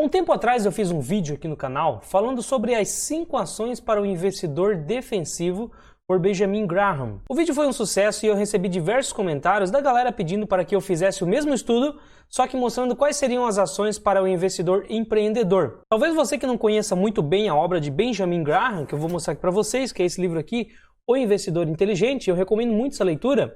Há um tempo atrás eu fiz um vídeo aqui no canal falando sobre as 5 ações para o investidor defensivo por Benjamin Graham. O vídeo foi um sucesso e eu recebi diversos comentários da galera pedindo para que eu fizesse o mesmo estudo, só que mostrando quais seriam as ações para o investidor empreendedor. Talvez você que não conheça muito bem a obra de Benjamin Graham, que eu vou mostrar aqui para vocês, que é esse livro aqui, O Investidor Inteligente, eu recomendo muito essa leitura.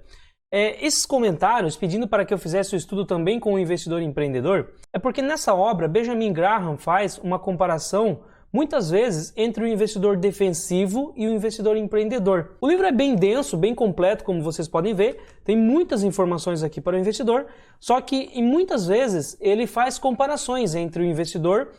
Esses comentários pedindo para que eu fizesse o estudo também com o investidor empreendedor, é porque nessa obra Benjamin Graham faz uma comparação muitas vezes entre o investidor defensivo e o investidor empreendedor. O livro é bem denso, bem completo, como vocês podem ver, tem muitas informações aqui para o investidor, só que muitas vezes ele faz comparações entre o investidor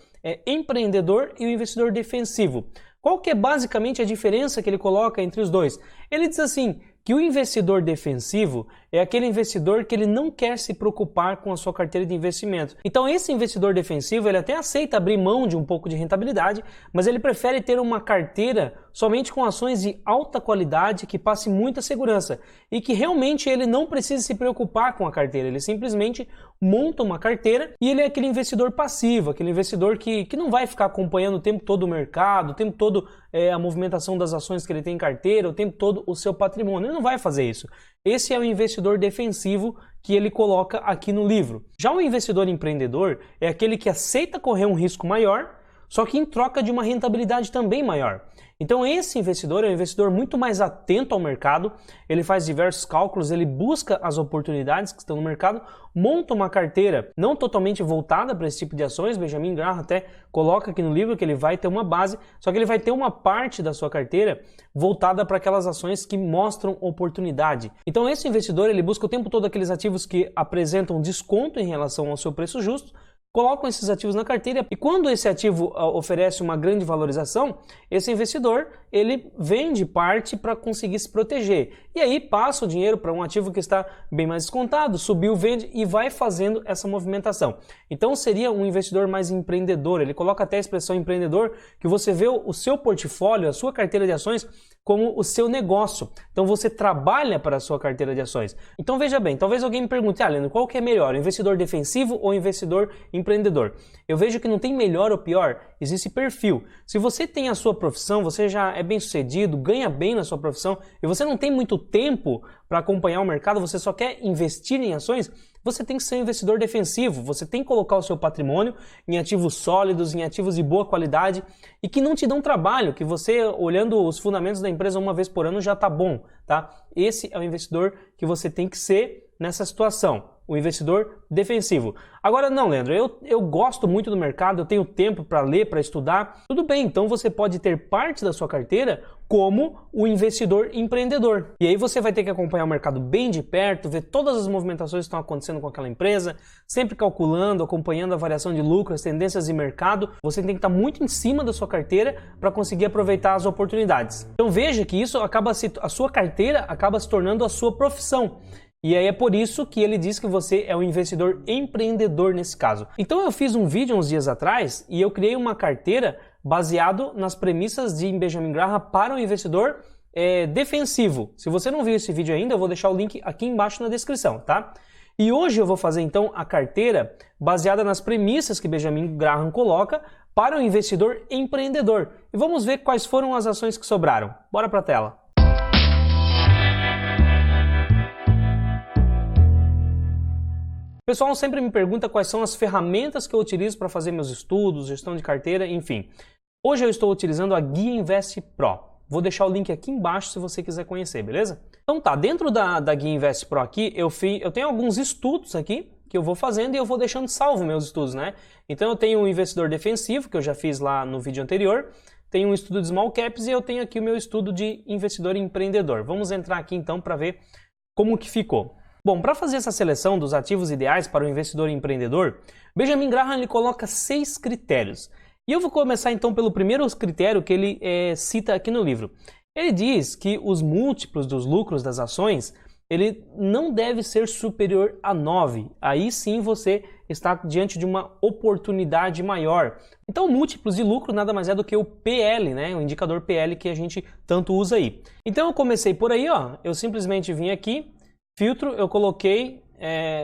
empreendedor e o investidor defensivo. Qual que é basicamente a diferença que ele coloca entre os dois? Ele diz assim, que o investidor defensivo é aquele investidor que ele não quer se preocupar com a sua carteira de investimento. Então esse investidor defensivo, ele até aceita abrir mão de um pouco de rentabilidade, mas ele prefere ter uma carteira somente com ações de alta qualidade, que passe muita segurança e que realmente ele não precise se preocupar com a carteira, ele simplesmente monta uma carteira e ele é aquele investidor passivo, aquele investidor que não vai ficar acompanhando o tempo todo o mercado, o tempo todo a movimentação das ações que ele tem em carteira, o tempo todo o seu patrimônio. Ele não vai fazer isso. Esse é o investidor defensivo que ele coloca aqui no livro. Já o investidor empreendedor é aquele que aceita correr um risco maior, só que em troca de uma rentabilidade também maior. Então esse investidor é um investidor muito mais atento ao mercado, ele faz diversos cálculos, ele busca as oportunidades que estão no mercado, monta uma carteira não totalmente voltada para esse tipo de ações. Benjamin Graham até coloca aqui no livro que ele vai ter uma base, só que ele vai ter uma parte da sua carteira voltada para aquelas ações que mostram oportunidade. Então esse investidor, ele busca o tempo todo aqueles ativos que apresentam desconto em relação ao seu preço justo, colocam esses ativos na carteira e quando esse ativo oferece uma grande valorização, esse investidor ele vende parte para conseguir se proteger. E aí passa o dinheiro para um ativo que está bem mais descontado, subiu, vende e vai fazendo essa movimentação. Então seria um investidor mais empreendedor, ele coloca até a expressão empreendedor, que você vê o seu portfólio, a sua carteira de ações como o seu negócio. Então você trabalha para a sua carteira de ações. Então veja bem, talvez alguém me pergunte, Leandro, qual que é melhor, investidor defensivo ou investidor empreendedor? Eu vejo que não tem melhor ou pior, existe perfil. Se você tem a sua profissão, você já é bem sucedido, ganha bem na sua profissão e você não tem muito tempo para acompanhar o mercado, você só quer investir em ações, você tem que ser um investidor defensivo, você tem que colocar o seu patrimônio em ativos sólidos, em ativos de boa qualidade e que não te dão trabalho, que você, olhando os fundamentos da empresa uma vez por ano, já está bom, tá? Esse é o investidor que você tem que ser nessa situação, o investidor defensivo. Agora não, Leandro, eu gosto muito do mercado, eu tenho tempo para ler, para estudar, tudo bem, então você pode ter parte da sua carteira como o investidor empreendedor. E aí você vai ter que acompanhar o mercado bem de perto, ver todas as movimentações que estão acontecendo com aquela empresa, sempre calculando, acompanhando a variação de lucro, as tendências de mercado. Você tem que estar muito em cima da sua carteira para conseguir aproveitar as oportunidades. Então veja que isso a sua carteira acaba se tornando a sua profissão. E aí é por isso que ele diz que você é um investidor empreendedor nesse caso. Então eu fiz um vídeo uns dias atrás e eu criei uma carteira baseado nas premissas de Benjamin Graham para o investidor defensivo. Se você não viu esse vídeo ainda, eu vou deixar o link aqui embaixo na descrição, tá? E hoje eu vou fazer então a carteira baseada nas premissas que Benjamin Graham coloca para o investidor empreendedor. E vamos ver quais foram as ações que sobraram. Bora para a tela. O pessoal sempre me pergunta quais são as ferramentas que eu utilizo para fazer meus estudos, gestão de carteira, enfim. Hoje eu estou utilizando a Guia Invest Pro. Vou deixar o link aqui embaixo se você quiser conhecer, beleza? Então tá, dentro da Guia Invest Pro aqui, eu tenho alguns estudos aqui que eu vou fazendo e eu vou deixando salvo meus estudos, né? Então eu tenho um investidor defensivo, que eu já fiz lá no vídeo anterior, tenho um estudo de small caps e eu tenho aqui o meu estudo de investidor empreendedor. Vamos entrar aqui então para ver como que ficou. Bom, para fazer essa seleção dos ativos ideais para o investidor empreendedor, Benjamin Graham ele coloca 6 critérios. E eu vou começar então pelo primeiro critério que ele cita aqui no livro. Ele diz que os múltiplos dos lucros das ações, ele não deve ser superior a 9. Aí sim você está diante de uma oportunidade maior. Então múltiplos de lucro nada mais é do que o PL, né? O indicador PL que a gente tanto usa aí. Então eu comecei por aí, ó. Eu simplesmente vim aqui, filtro, eu coloquei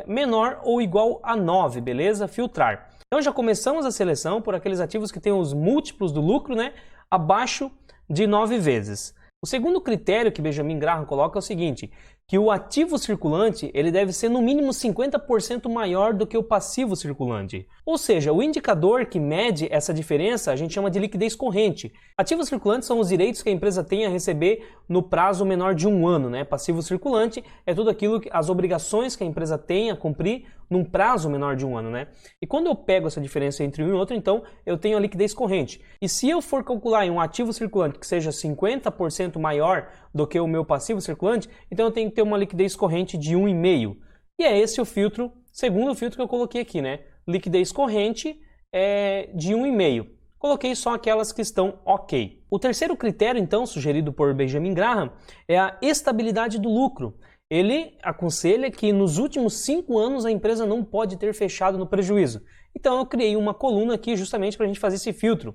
menor ou igual a 9, beleza? Filtrar. Então já começamos a seleção por aqueles ativos que têm os múltiplos do lucro, né, abaixo de 9 vezes. O segundo critério que Benjamin Graham coloca é o seguinte, que o ativo circulante ele deve ser no mínimo 50% maior do que o passivo circulante. Ou seja, o indicador que mede essa diferença a gente chama de liquidez corrente. Ativos circulantes são os direitos que a empresa tem a receber no prazo menor de 1 ano, né? Passivo circulante é tudo aquilo, as obrigações que a empresa tem a cumprir num prazo menor de 1 ano, né? E quando eu pego essa diferença entre um e outro, então eu tenho a liquidez corrente. E se eu for calcular em um ativo circulante que seja 50% maior do que o meu passivo circulante, então eu tenho que ter uma liquidez corrente de 1,5. E é esse o filtro, segundo filtro que eu coloquei aqui, né? Liquidez corrente de 1,5. Coloquei só aquelas que estão ok. O terceiro critério, então, sugerido por Benjamin Graham, é a estabilidade do lucro. Ele aconselha que nos últimos 5 anos a empresa não pode ter fechado no prejuízo. Então eu criei uma coluna aqui justamente para a gente fazer esse filtro.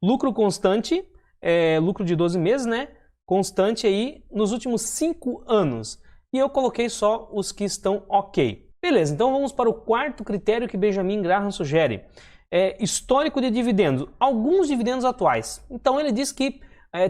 Lucro constante, lucro de 12 meses, né? Constante aí nos últimos 5 anos. E eu coloquei só os que estão ok. Beleza, então vamos para o quarto critério que Benjamin Graham sugere. Histórico de dividendos. Alguns dividendos atuais. Então ele diz que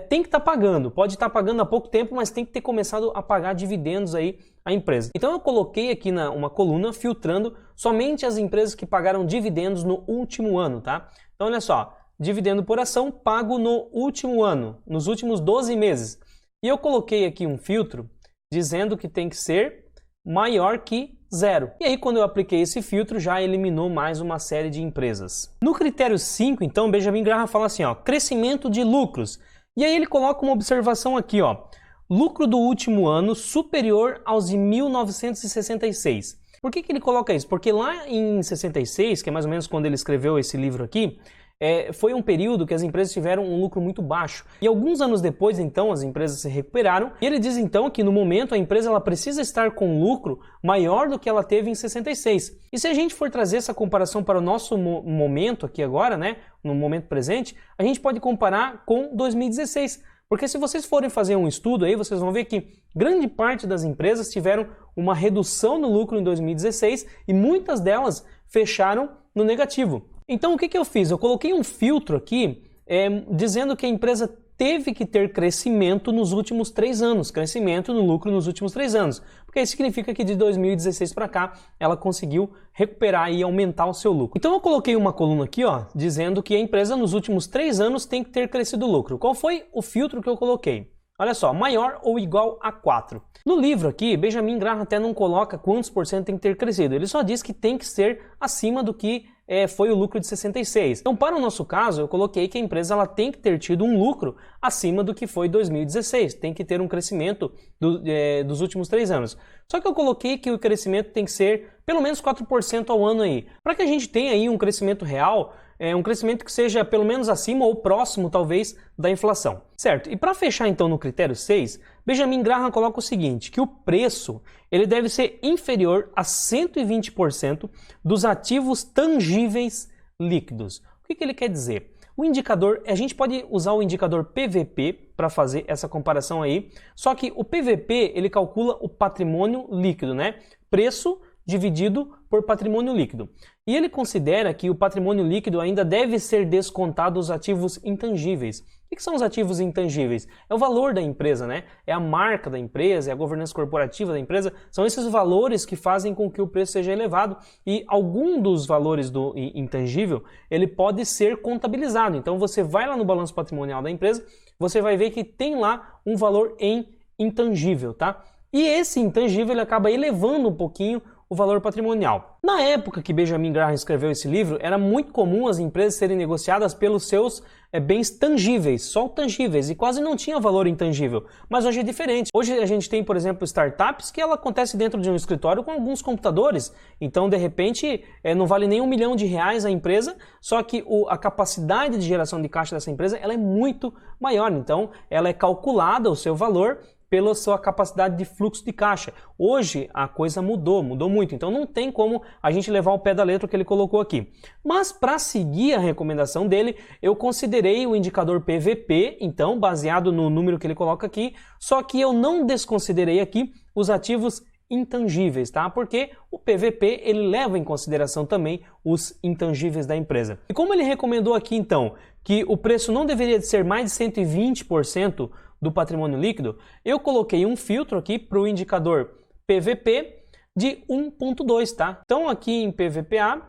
tem que estar pagando. Pode estar pagando há pouco tempo, mas tem que ter começado a pagar dividendos aí a empresa. Então eu coloquei aqui uma coluna filtrando somente as empresas que pagaram dividendos no último ano, tá? Então olha só. Dividendo por ação pago no último ano, nos últimos 12 meses. E eu coloquei aqui um filtro dizendo que tem que ser maior que 0. E aí quando eu apliquei esse filtro já eliminou mais uma série de empresas. No critério 5, então, Benjamin Graham fala assim, ó, crescimento de lucros. E aí ele coloca uma observação aqui, ó, lucro do último ano superior aos de 1966. Por que ele coloca isso? Porque lá em 66, que é mais ou menos quando ele escreveu esse livro aqui, foi um período que as empresas tiveram um lucro muito baixo. E alguns anos depois, então, as empresas se recuperaram. E ele diz, então, que no momento a empresa ela precisa estar com lucro maior do que ela teve em 66. E se a gente for trazer essa comparação para o nosso momento aqui agora, né, no momento presente, a gente pode comparar com 2016. Porque se vocês forem fazer um estudo aí, vocês vão ver que grande parte das empresas tiveram uma redução no lucro em 2016 e muitas delas fecharam no negativo. Então o que eu fiz? Eu coloquei um filtro aqui dizendo que a empresa teve que ter crescimento nos últimos 3 anos, crescimento no lucro nos últimos 3 anos, porque isso significa que de 2016 para cá ela conseguiu recuperar e aumentar o seu lucro. Então eu coloquei uma coluna aqui, ó, dizendo que a empresa nos últimos 3 anos tem que ter crescido o lucro. Qual foi o filtro que eu coloquei? Olha só, maior ou igual a 4. No livro aqui, Benjamin Graham até não coloca quantos por cento tem que ter crescido, ele só diz que tem que ser acima do que foi o lucro de 66. Então, para o nosso caso, eu coloquei que a empresa ela tem que ter tido um lucro acima do que foi 2016. Tem que ter um crescimento dos últimos 3 anos. Só que eu coloquei que o crescimento tem que ser pelo menos 4% ao ano aí. Para que a gente tenha aí um crescimento real, um crescimento que seja pelo menos acima ou próximo, talvez, da inflação. Certo? E para fechar então no critério 6, Benjamin Graham coloca o seguinte, que o preço ele deve ser inferior a 120% dos ativos tangíveis líquidos. O que ele quer dizer? O indicador, a gente pode usar o indicador PVP para fazer essa comparação aí, só que o PVP ele calcula o patrimônio líquido, né? Preço dividido por patrimônio líquido. E ele considera que o patrimônio líquido ainda deve ser descontado dos ativos intangíveis. O que são os ativos intangíveis? É o valor da empresa, né? É a marca da empresa, é a governança corporativa da empresa. São esses valores que fazem com que o preço seja elevado. E algum dos valores do intangível, ele pode ser contabilizado. Então você vai lá no balanço patrimonial da empresa, você vai ver que tem lá um valor em intangível, tá? E esse intangível ele acaba elevando um pouquinho o valor patrimonial. Na época que Benjamin Graham escreveu esse livro, era muito comum as empresas serem negociadas pelos seus bens tangíveis, só tangíveis, e quase não tinha valor intangível. Mas hoje é diferente. Hoje a gente tem, por exemplo, startups que ela acontece dentro de um escritório com alguns computadores. Então, de repente, não vale nem R$1 milhão a empresa, só que a capacidade de geração de caixa dessa empresa ela é muito maior. Então, ela é calculada, o seu valor, pela sua capacidade de fluxo de caixa. Hoje a coisa mudou muito, então não tem como a gente levar ao pé da letra o que ele colocou aqui. Mas para seguir a recomendação dele, eu considerei o indicador PVP, então baseado no número que ele coloca aqui, só que eu não desconsiderei aqui os ativos intangíveis, tá? Porque o PVP ele leva em consideração também os intangíveis da empresa. E como ele recomendou aqui então que o preço não deveria ser mais de 120% do patrimônio líquido, eu coloquei um filtro aqui para o indicador PVP de 1.2, tá? Então aqui em PVPA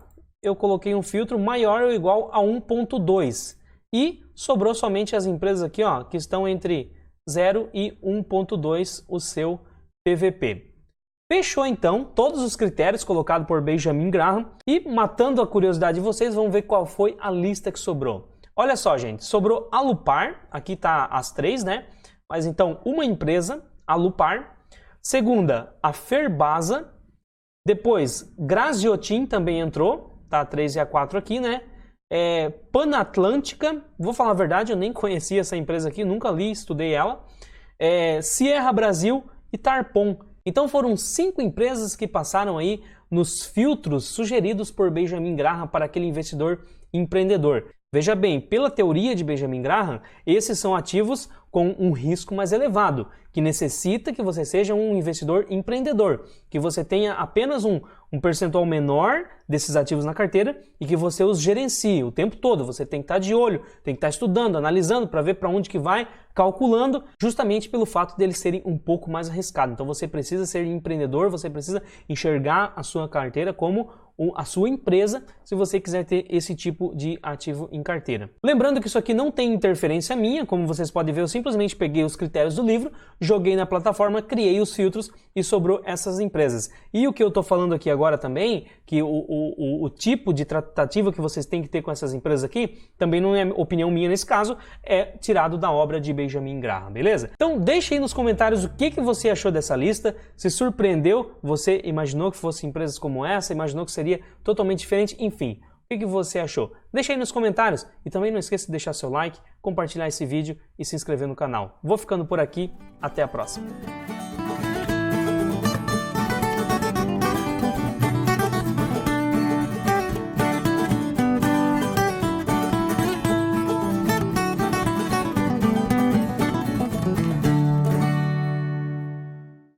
eu coloquei um filtro maior ou igual a 1.2 e sobrou somente as empresas aqui, ó, que estão entre 0 e 1.2 o seu PVP. Fechou então todos os critérios colocados por Benjamin Graham e, matando a curiosidade de vocês, vamos ver qual foi a lista que sobrou. Olha só, gente, sobrou a Alupar, aqui tá as três, né? Mas então, uma empresa, a Alupar. Segunda, a Ferbasa. Depois, Graziotin também entrou, tá? A 3 e a 4 aqui, né? Panatlântica, vou falar a verdade, eu nem conhecia essa empresa aqui, nunca li, estudei ela. Sierra Brasil e Tarpon. Então foram 5 empresas que passaram aí nos filtros sugeridos por Benjamin Graham para aquele investidor empreendedor. Veja bem, pela teoria de Benjamin Graham, esses são ativos com um risco mais elevado, que necessita que você seja um investidor empreendedor, que você tenha apenas um percentual menor desses ativos na carteira e que você os gerencie o tempo todo. Você tem que estar de olho, tem que estar estudando, analisando para ver para onde que vai, calculando, justamente pelo fato deles serem um pouco mais arriscados. Então você precisa ser empreendedor, você precisa enxergar a sua carteira como a sua empresa, se você quiser ter esse tipo de ativo em carteira. Lembrando que isso aqui não tem interferência minha, como vocês podem ver, eu simplesmente peguei os critérios do livro, joguei na plataforma, criei os filtros e sobrou essas empresas. E o que eu estou falando aqui agora também, que o tipo de tratativa que vocês têm que ter com essas empresas aqui, também não é opinião minha nesse caso, é tirado da obra de Benjamin Graham, beleza? Então deixe aí nos comentários o que você achou dessa lista, se surpreendeu, você imaginou que fossem empresas como essa, imaginou que seria totalmente diferente, enfim, o que você achou? Deixa aí nos comentários e também não esqueça de deixar seu like, compartilhar esse vídeo e se inscrever no canal. Vou ficando por aqui, até a próxima.